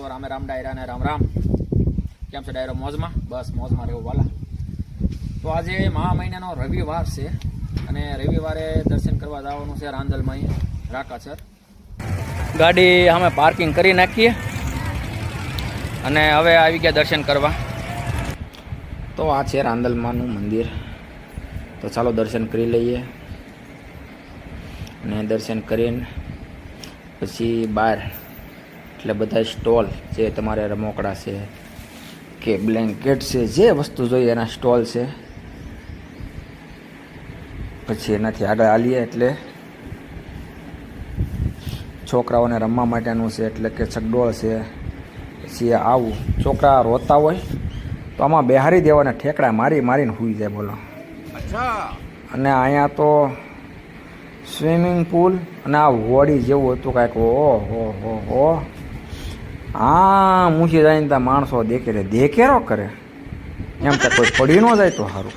રામે રામ ડાયરા ને રામ રામ. કેમ છે ડાયરો? મોજમાં? બસ મોજમાં રહેવું વાલા. તો આજે મહા મહિનાનો રવિવાર છે અને રવિવારે દર્શન કરવા જવાનું છે રાંદલમાં રાકાસર. ગાડી અમે પાર્કિંગ કરી નાખીએ અને હવે આવી ગયા દર્શન કરવા. તો આ છે રાંદલમાનું મંદિર. તો ચાલો દર્શન કરી લઈએ અને દર્શન કરીને પછી બહાર એટલે બધા સ્ટોલ જે તમારે રમકડા છે કે બ્લેન્કેટ છે, જે વસ્તુ જોઈએ એના સ્ટોલ છે. પછી એનાથી આગળ હાલીએ એટલે છોકરાઓને રમવા માટેનું છે, એટલે કે ચકડોળ છે. પછી આવું છોકરા રોતા હોય તો આમાં બેહારી દેવાના, ઠેકડા મારી મારીને સૂઈ જાય. બોલો. અને અહીંયા તો સ્વિમિંગ પુલ અને આ હોડી જેવું હતું કાંઈક. ઓહો હા, મૂકી જાય ને ત્યાં માણસો દેખેરો કરે એમ તો કોઈ પડી ન જાય તો સારું.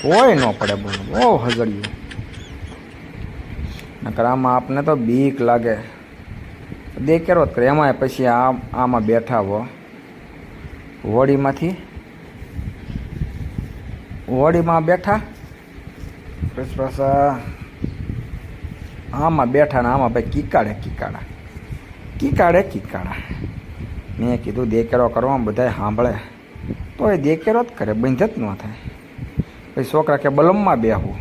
કોઈ ન પડે. બોલો, બહુ હજળ્યું. નકર આમાં આપને તો બીક લાગે, દેખેરો જ કરે. એમાં પછી આમાં બેઠા હો હોડીમાં બેઠા, પછી આમાં બેઠા ને આમાં ભાઈ કીકાડા. મેં કીધું દેકેરો કરવામાં બધા સાંભળે તો એ દેકેરો જ કરે, બંધ જ ન થાય. પછી છોકરા કે બલમમાં બેહવું,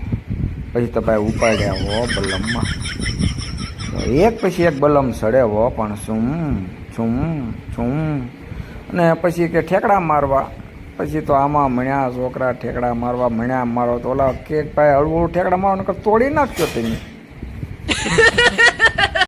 પછી તો ભાઈ ઉપાડ્યા હો બલમમાં. એક પછી એક બલમ સડે હો, પણ છું અને પછી કે ઠેકડા મારવા. પછી તો આમાં મળ્યા છોકરા, ઠેકડા મારવા મળ્યા. મારો તો ઓલા કે ભાઈ હળવું ઠેકડા મારો નકર તોડી નાખ્યો તમે.